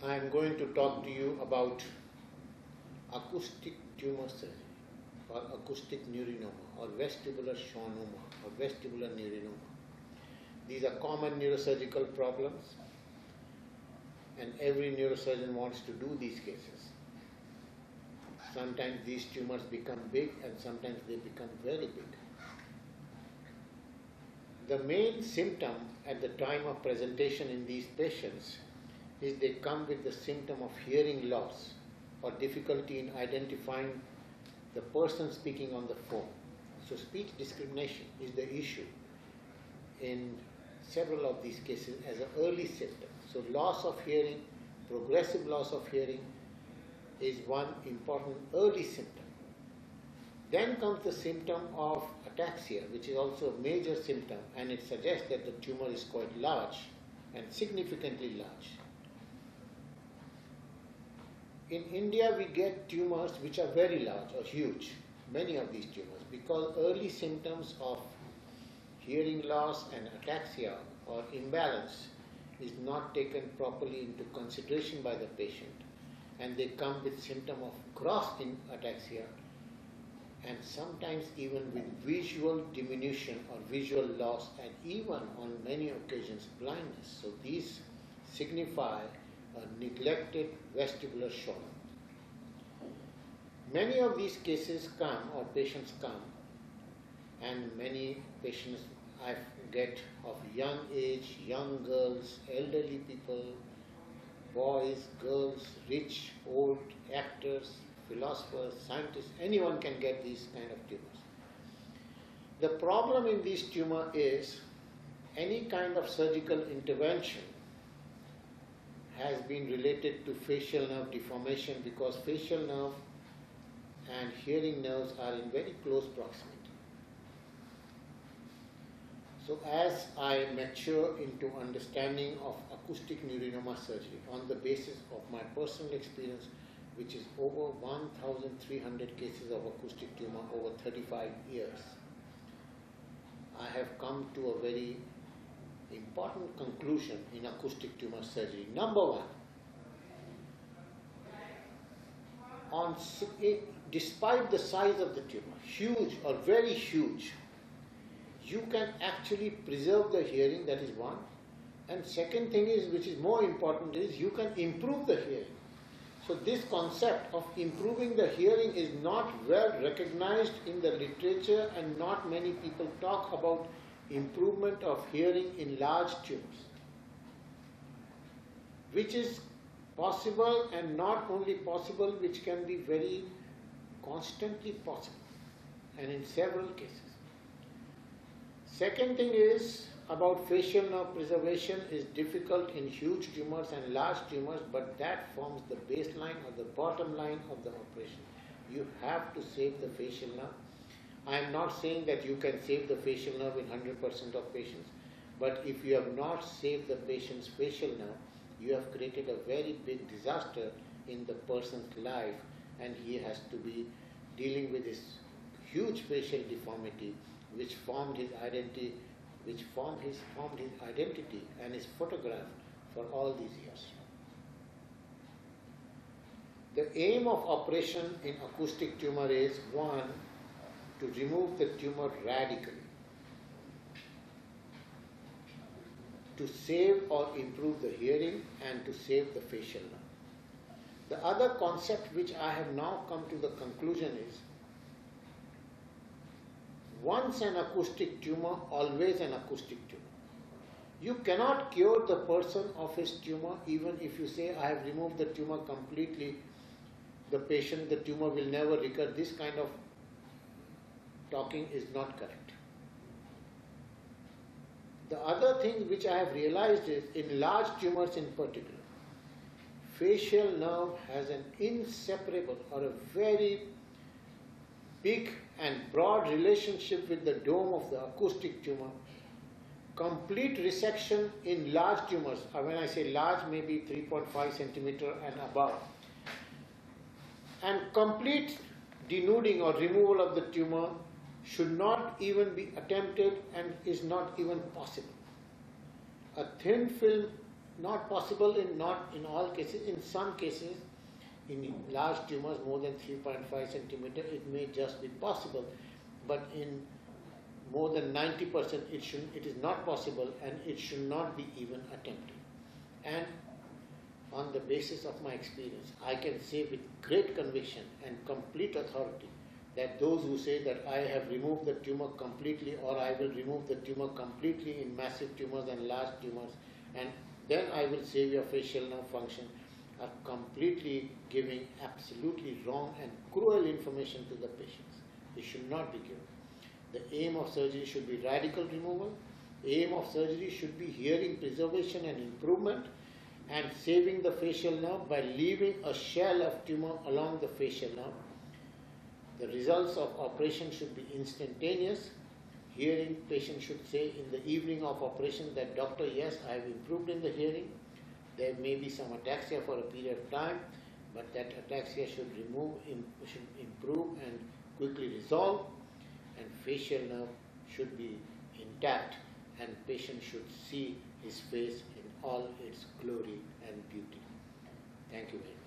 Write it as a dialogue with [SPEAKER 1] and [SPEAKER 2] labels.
[SPEAKER 1] I am going to talk to you about acoustic tumor surgery or acoustic neurinoma or vestibular schwannoma or vestibular neurinoma. These are common neurosurgical problems and every neurosurgeon wants to do these cases. Sometimes these tumors become big and sometimes they become very big. The main symptom at the time of presentation in these patients is they come with the symptom of hearing loss or difficulty in identifying the person speaking on the phone. So speech discrimination is the issue in several of these cases as an early symptom. So loss of hearing, progressive loss of hearing is one important early symptom. Then comes the symptom of ataxia, which is also a major symptom, and it suggests that the tumor is quite large and significantly large. In India, we get tumors which are very large or huge, many of these tumors, because early symptoms of hearing loss and ataxia or imbalance is not taken properly into consideration by the patient, and they come with symptom of gross ataxia and sometimes even with visual diminution or visual loss and even on many occasions blindness. So these signify a neglected vestibular schwannoma. Many of these cases come or patients come, and many patients I get of young age, young girls, elderly people, boys, girls, rich, old, actors, philosophers, scientists, anyone can get these kind of tumors. The problem in this tumor is any kind of surgical intervention has been related to facial nerve deformation because facial nerve and hearing nerves are in very close proximity. So as I mature into understanding of acoustic neurinoma surgery on the basis of my personal experience, which is over 1,300 cases of acoustic tumor over 35 years, I have come to a very important conclusion in acoustic tumor surgery. Number one, despite the size of the tumor, huge or very huge, you can actually preserve the hearing, that is one. And second thing is, which is more important, is you can improve the hearing. So this concept of improving the hearing is not well recognized in the literature, and not many people talk about improvement of hearing in large tumors, which is possible, and not only possible, which can be very constantly possible, and in several cases. Second thing is about facial nerve preservation is difficult in huge tumors and large tumors, but that forms the baseline or the bottom line of the operation. You have to save the facial nerve. I am not saying that you can save the facial nerve in 100% of patients, but if you have not saved the patient's facial nerve, you have created a very big disaster in the person's life, and he has to be dealing with this huge facial deformity which formed his identity, and is photographed for all these years. The aim of operation in acoustic tumor is, one, to remove the tumor radically, to save or improve the hearing, and to save the facial nerve. The other concept which I have now come to the conclusion is, once an acoustic tumor, always an acoustic tumor. You cannot cure the person of his tumor even if you say, I have removed the tumor completely, the tumor will never recur. This kind of talking is not correct. The other thing which I have realized is, in large tumors in particular, facial nerve has an inseparable or a very big and broad relationship with the dome of the acoustic tumor. Complete resection in large tumors, when I say large, maybe 3.5 centimeter and above, and complete denuding or removal of the tumor should not even be attempted and is not even possible. A thin film not possible in not in all cases. In some cases, in large tumors more than 3.5 centimeter, it may just be possible, but in more than 90% it is not possible, and it should not be even attempted. And on the basis of my experience, I can say with great conviction and complete authority that those who say that I have removed the tumor completely, or I will remove the tumor completely in massive tumors and large tumors, and then I will save your facial nerve function, are completely giving absolutely wrong and cruel information to the patients. It should not be given. The aim of surgery should be radical removal. Aim of surgery should be hearing preservation and improvement, and saving the facial nerve by leaving a shell of tumor along the facial nerve. The results of operation should be instantaneous. Hearing, patient should say in the evening of operation that, doctor, yes, I have improved in the hearing. There may be some ataxia for a period of time, but that ataxia should improve and quickly resolve, and facial nerve should be intact, and patient should see his face in all its glory and beauty. Thank you very much.